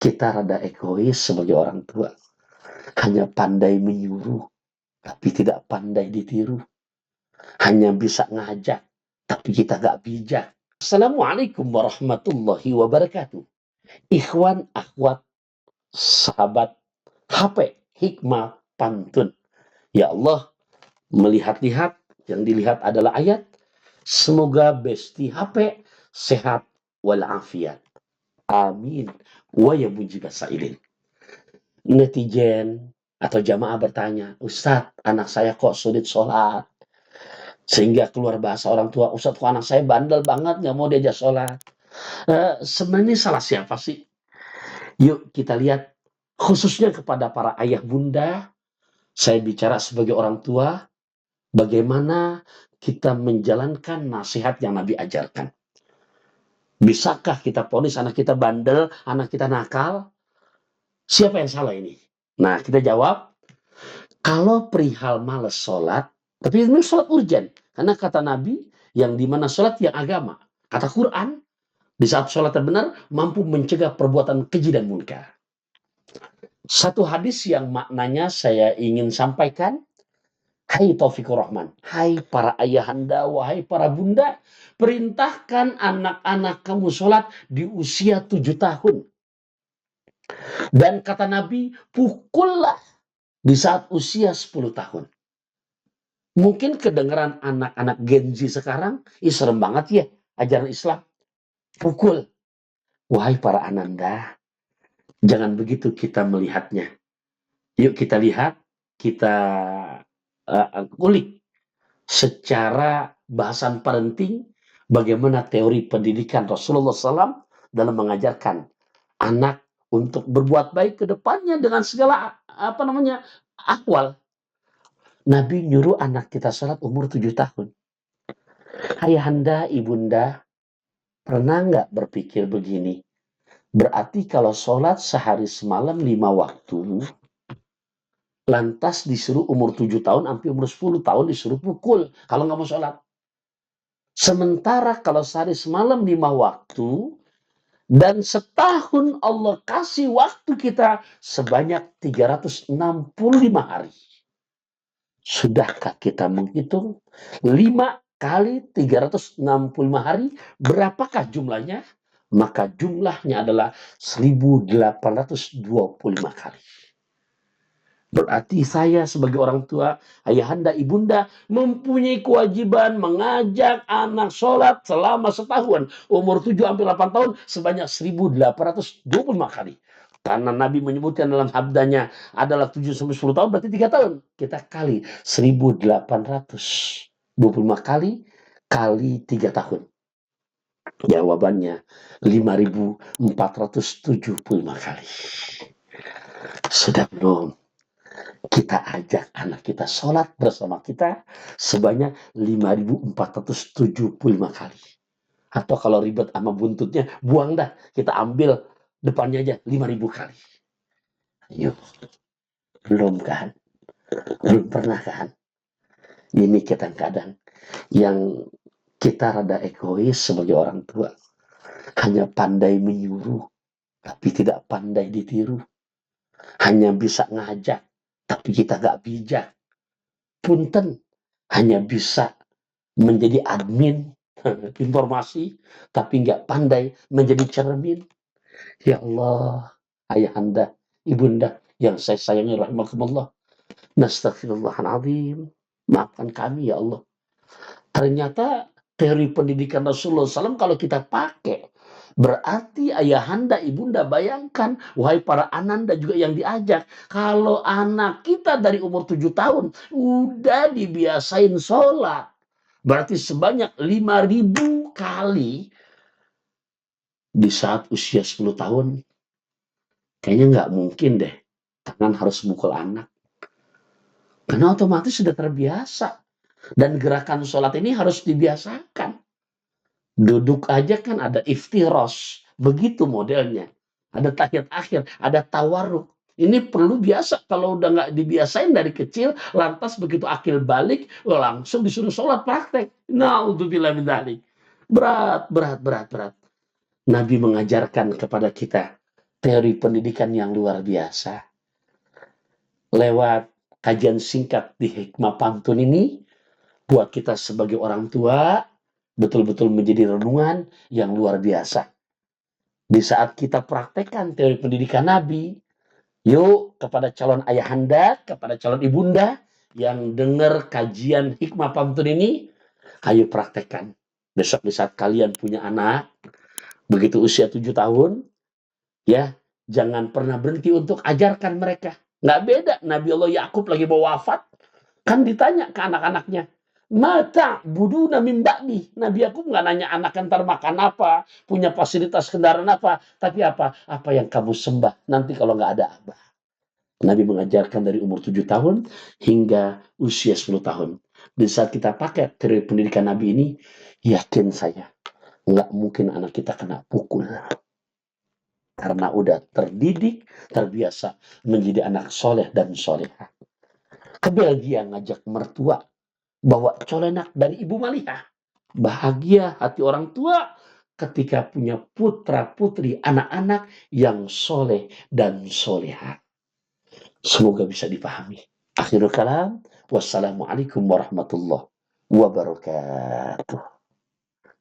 Kita rada egois sebagai orang tua. Hanya pandai menyuruh, tapi tidak pandai ditiru. Hanya bisa ngajak, tapi kita gak bijak. Assalamualaikum warahmatullahi wabarakatuh. Ikhwan, akhwat, sahabat, HP, hikmah, pantun. Ya Allah, melihat-lihat, yang dilihat adalah ayat. Semoga besti HP sehat walafiat. Amin. Wa ya mujibas sailin. Netizen atau jamaah bertanya, Ustadz, anak saya kok sulit sholat? Sehingga keluar bahasa orang tua, Ustadz, kok anak saya bandel banget, nggak mau diajak sholat? Sebenarnya salah siapa sih? Yuk kita lihat, khususnya kepada para ayah bunda, saya bicara sebagai orang tua, bagaimana kita menjalankan nasihat yang Nabi ajarkan. Bisakah kita vonis anak kita bandel, anak kita nakal? Siapa yang salah ini? Nah, kita jawab, kalau perihal males sholat, tapi ini sholat urgen. Karena kata Nabi, yang dimana sholat yang agama. Kata Quran, di saat sholat terbenar, mampu mencegah perbuatan keji dan munkar. Satu hadis yang maknanya saya ingin sampaikan, hai Taufikur Rahman, hai para ayahanda, wahai para bunda, perintahkan anak-anak kamu sholat di usia 7 tahun. Dan kata Nabi, pukullah di saat usia 10 tahun. Mungkin kedengaran anak-anak Gen Z sekarang, serem banget ya ajaran Islam. Pukul. Wahai para ananda, jangan begitu kita melihatnya. Yuk kita lihat, kita kulik secara bahasan parenting, bagaimana teori pendidikan Rasulullah SAW dalam mengajarkan anak untuk berbuat baik ke depannya dengan segala akwal. Nabi nyuruh anak kita sholat umur 7 tahun. Ayahanda, ibunda, pernah nggak berpikir begini? Berarti kalau sholat sehari semalam 5 waktu, lantas disuruh umur 7 tahun, sampai umur 10 tahun disuruh pukul kalau nggak mau sholat. Sementara kalau sehari semalam 5 waktu, dan setahun Allah kasih waktu kita sebanyak 365 hari. Sudahkah kita menghitung 5 kali 365 hari, berapakah jumlahnya? Maka jumlahnya adalah 1825 kali. Berarti saya sebagai orang tua, ayahanda, ibunda, mempunyai kewajiban mengajak anak sholat selama setahun, umur 7-8 tahun, sebanyak 1825 kali. Karena Nabi menyebutkan dalam sabdanya adalah 7-10 tahun, berarti 3 tahun. Kita kali 1825 kali 3 tahun. Jawabannya 5475 kali. Sudah belum? Kita ajak anak kita sholat bersama kita sebanyak 5475 kali. Atau kalau ribet sama buntutnya, buang dah. Kita ambil depannya aja 5000 kali. Yuk. Belum kan? Belum pernah kan? Ini kadang-kadang yang kita rada egois sebagai orang tua. Hanya pandai menyuruh, tapi tidak pandai ditiru. Hanya bisa ngajak, tapi kita gak bijak. Punten, hanya bisa menjadi admin informasi, tapi nggak pandai menjadi cermin. Ya Allah, ayahanda, ibunda yang saya sayangi rahimakumullah. Nastaghfirullahaladzim. Maafkan kami ya Allah. Ternyata teori pendidikan Rasulullah SAW kalau kita pakai, berarti ayahanda, ibunda, bayangkan, wahai para ananda juga yang diajak, kalau anak kita dari umur 7 tahun udah dibiasain sholat, berarti sebanyak 5000 kali di saat usia 10 tahun, kayaknya nggak mungkin deh tangan harus mukul anak. Karena otomatis sudah terbiasa. Dan gerakan sholat ini harus dibiasakan. Duduk aja kan ada iftiros. Begitu modelnya. Ada tahiyat akhir, ada tawarruk. Ini perlu biasa. Kalau udah nggak dibiasain dari kecil, lantas begitu akil balik, langsung disuruh sholat praktek. Na'udzubillah min dzalik. Berat. Nabi mengajarkan kepada kita, teori pendidikan yang luar biasa. Lewat kajian singkat di Hikmah Pantun ini, buat kita sebagai orang tua, betul-betul menjadi renungan yang luar biasa. Di saat kita praktekkan teori pendidikan Nabi, yuk kepada calon ayahanda, kepada calon ibunda, yang dengar kajian Hikmah Pantun ini, ayo praktekkan. Besok di saat kalian punya anak, begitu usia 7 tahun, ya, jangan pernah berhenti untuk ajarkan mereka. Nggak beda, Nabi Allah Yakub lagi mau wafat, kan ditanya ke anak-anaknya, mata budu Nabi Mbakmi. Nabi Yakub nggak nanya anak ntar makan apa, punya fasilitas kendaraan apa, tapi apa yang kamu sembah nanti kalau nggak ada abah. Nabi mengajarkan dari umur 7 tahun hingga usia 10 tahun. Di saat kita pakai teori pendidikan Nabi ini, yakin saya, nggak mungkin anak kita kena pukul. Karena udah terdidik, terbiasa menjadi anak soleh dan solehah. Ke Belgia ngajak mertua, bawa colenak dari Ibu Malihah. Bahagia hati orang tua ketika punya putra-putri, anak-anak yang soleh dan solehah. Semoga bisa dipahami. Akhirul kalam, wassalamualaikum warahmatullahi wabarakatuh.